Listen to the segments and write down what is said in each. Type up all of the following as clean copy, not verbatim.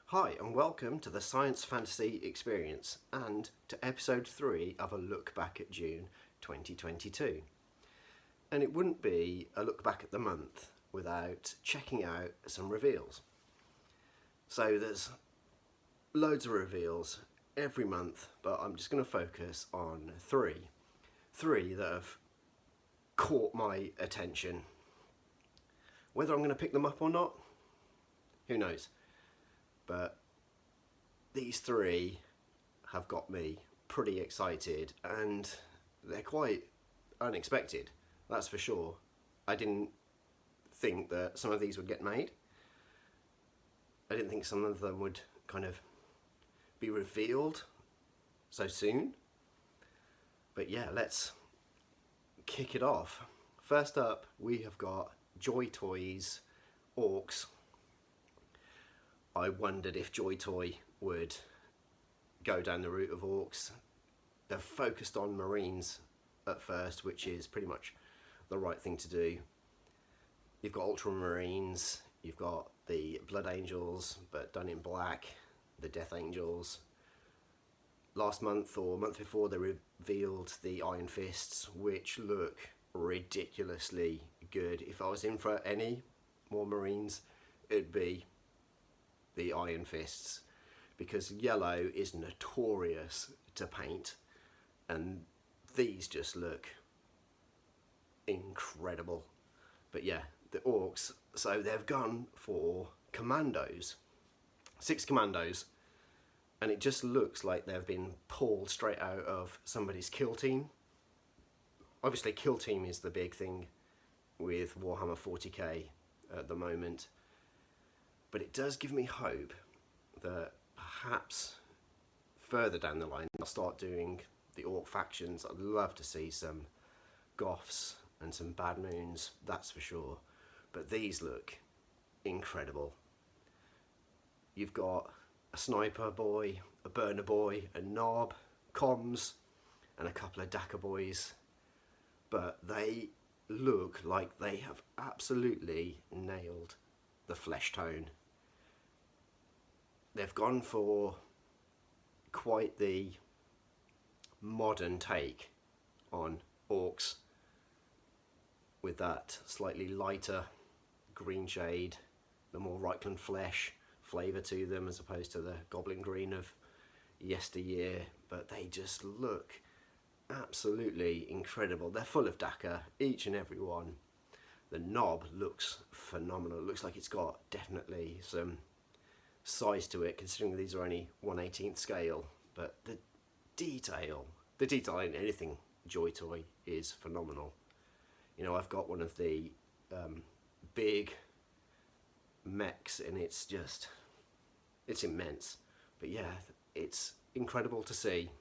Hi and welcome to the Science Fantasy Experience and to episode 3 of a look back at June 2022. And it wouldn't be a look back at the month without checking out some reveals. So there's loads of reveals every month, but I'm just going to focus on three that have caught my attention. Whether I'm going to pick them up or not, who knows? But these three have got me pretty excited, and they're quite unexpected, that's for sure. I didn't think that some of these would get made. I didn't think some of them would kind of be revealed so soon. But yeah, let's kick it off. First up, we have got JoyToy's Orcs. I wondered if JoyToy would go down the route of Orcs. They're focused on Marines at first, which is pretty much the right thing to do. You've got Ultramarines, you've got the Blood Angels, but done in black, the Death Angels. Last month or month before, they revealed the Iron Fists, which look ridiculously good. If I was in for any more Marines, it'd be the Iron Fists, because yellow is notorious to paint, and these just look incredible. But yeah, the Orcs, so they've gone for commandos, 6 commandos, and it just looks like they've been pulled straight out of somebody's kill team. Obviously kill team is the big thing with Warhammer 40k at the moment. But it does give me hope that perhaps further down the line I'll start doing the Orc factions. I'd love to see some Goths and some Bad Moons, that's for sure. But these look incredible. You've got a Sniper Boy, a Burner Boy, a Knob, Comms, and a couple of Dakka Boys. But they look like they have absolutely nailed the flesh tone. They've gone for quite the modern take on Orcs, with that slightly lighter green shade, the more Reichland flesh flavour to them as opposed to the Goblin Green of yesteryear. But they just look absolutely incredible. They're full of Dakka, each and every one. The Knob looks phenomenal. It looks like it's got definitely some size to it, considering these are only 1/18 scale. But the detail in anything JoyToy is phenomenal. You know, I've got one of the big mechs, and it's immense. But yeah, it's incredible to see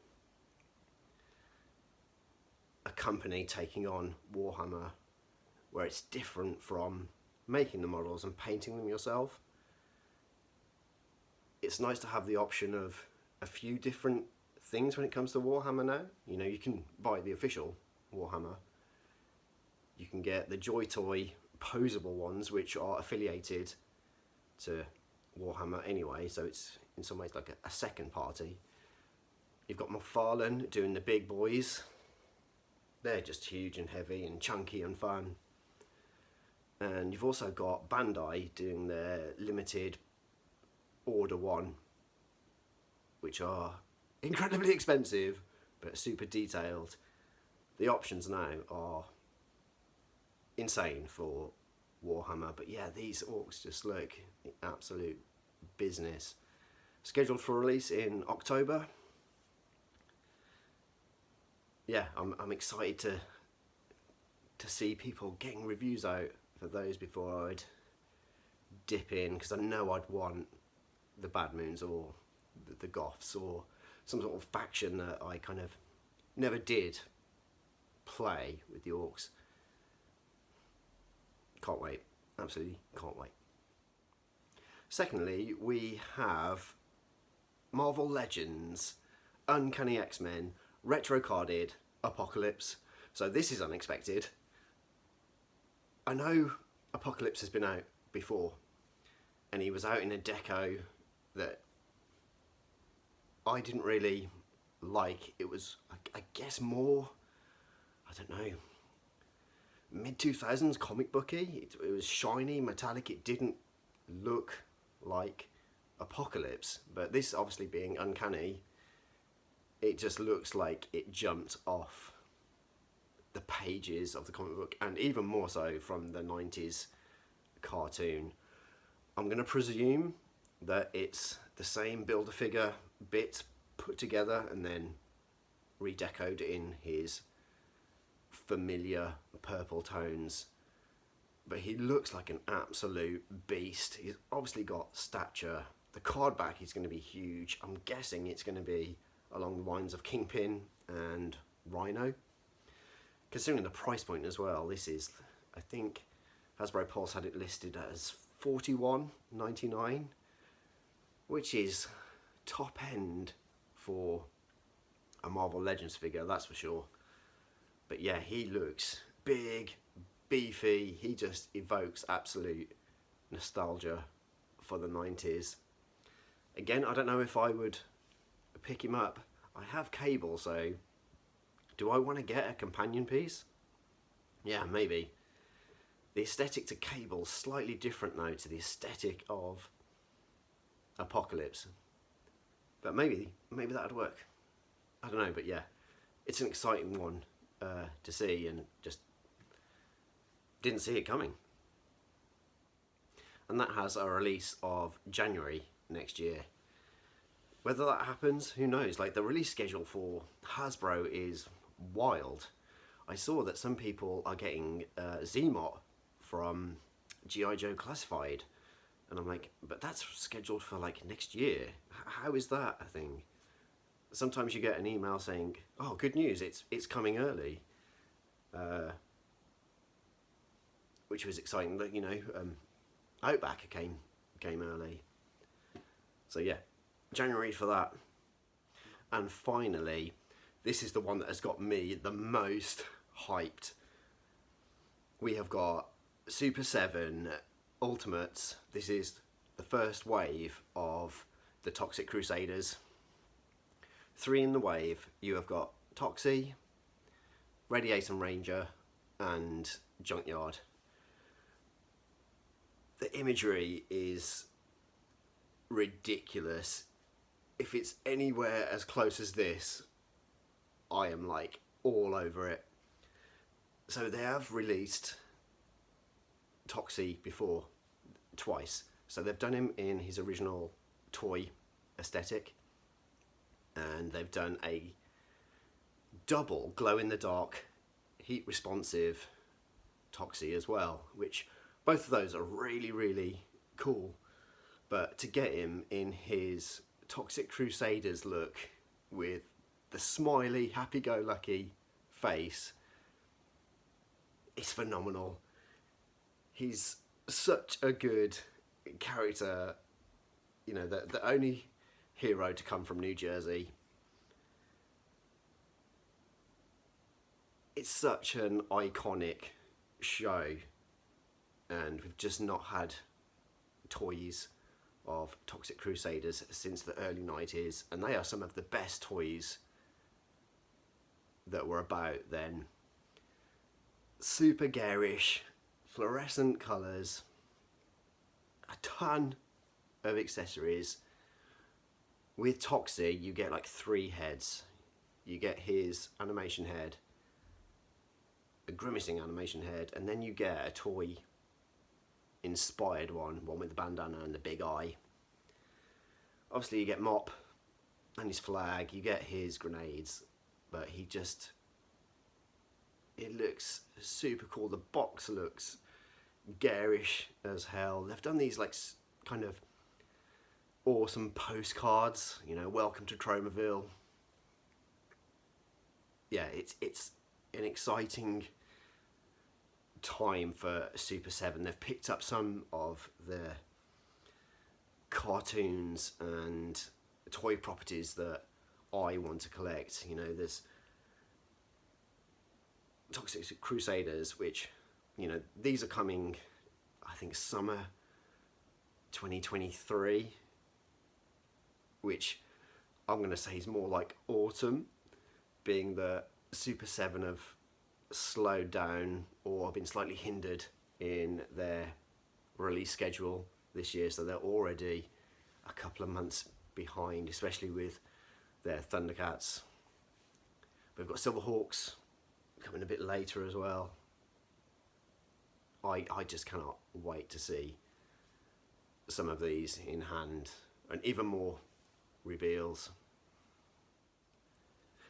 a company taking on Warhammer where it's different from making the models and painting them yourself. It's nice to have the option of a few different things when it comes to Warhammer now. You know, you can buy the official Warhammer. You can get the JoyToy posable ones, which are affiliated to Warhammer anyway, so it's in some ways like a second party. You've got McFarlane doing the big boys. They're just huge and heavy and chunky and fun. And you've also got Bandai doing their limited Order 1, which are incredibly expensive but super detailed. The options now are insane for Warhammer. But yeah, these Orcs just look absolute business. Scheduled for release in October. yeah, I'm excited to see people getting reviews out for those before I'd dip in, because I know I'd want the Bad Moons or the Goths or some sort of faction that I kind of never did play with the Orcs. Can't wait. Absolutely can't wait. Secondly, we have Marvel Legends, Uncanny X-Men, retro carded Apocalypse. So this is unexpected. I know Apocalypse has been out before, and he was out in a deco that I didn't really like. It was, I guess, more, I don't know, mid-2000s comic booky. It was shiny, metallic. It didn't look like Apocalypse, but this obviously being Uncanny, it just looks like it jumped off the pages of the comic book, and even more so from the 90s cartoon. I'm going to presume that it's the same Build-A-Figure bit put together and then redecoed in his familiar purple tones. But he looks like an absolute beast. He's obviously got stature. The card back is going to be huge. I'm guessing it's going to be along the lines of Kingpin and Rhino. Considering the price point as well, this is, I think Hasbro Pulse had it listed as $41.99, which is top end for a Marvel Legends figure, that's for sure. But yeah, he looks big, beefy. He just evokes absolute nostalgia for the 90s. Again, I don't know if I would pick him up. I have Cable, so do I want to get a companion piece? Yeah, maybe. The aesthetic to Cable's slightly different though to the aesthetic of Apocalypse. But maybe that'd work. I don't know, but yeah, it's an exciting one to see, and just didn't see it coming. And that has a release of January next year. Whether that happens, who knows? Like, the release schedule for Hasbro is wild. I saw that some people are getting Zmot from G.I. Joe Classified, and I'm like, but that's scheduled for like next year. How is that a thing? Sometimes you get an email saying, oh, good news, it's coming early, which was exciting. That, you know, Outback came early, so yeah, January for that. And finally, this is the one that has got me the most hyped. We have got Super 7 Ultimates. This is the first wave of the Toxic Crusaders. 3 in the wave. You have got Toxie, Radiator Ranger, and Junkyard. The imagery is ridiculous. If it's anywhere as close as this, I am like all over it. So they have released Toxie before, twice. So they've done him in his original toy aesthetic, and they've done a double glow-in-the-dark, heat-responsive Toxie as well, which both of those are really, really cool. But to get him in his Toxic Crusaders look with the smiley, happy-go-lucky face, it's phenomenal. He's such a good character, you know, the only hero to come from New Jersey. It's such an iconic show, and we've just not had toys of Toxic Crusaders since the early 90s, and they are some of the best toys that were about then. Super garish, fluorescent colours, a ton of accessories. With Toxie, you get like 3 heads. You get his animation head, a grimacing animation head, and then you get a toy inspired one with the bandana and the big eye. Obviously you get Mop and his flag, you get his grenades, but he just it looks super cool. The box looks garish as hell. They've done these like kind of awesome postcards, you know, welcome to Tromaville. Yeah, it's an exciting time for Super 7. They've picked up some of their cartoons and toy properties that I want to collect. You know, there's Toxic Crusaders, which, you know, these are coming, I think, summer 2023, which I'm going to say is more like autumn, being that Super 7 have slowed down or been slightly hindered in their release schedule this year, so they're already a couple of months behind, especially with their Thundercats. We've got Silverhawks coming a bit later as well. I just cannot wait to see some of these in hand, and even more reveals.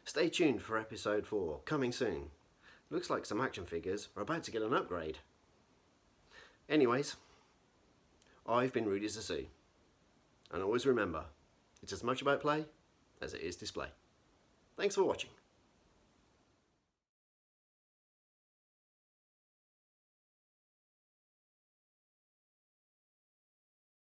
Stay tuned for episode 4, coming soon. Looks like some action figures are about to get an upgrade. Anyways, I've been Rudy Zissou, and always remember, it's as much about play as it is display. Thanks for watching.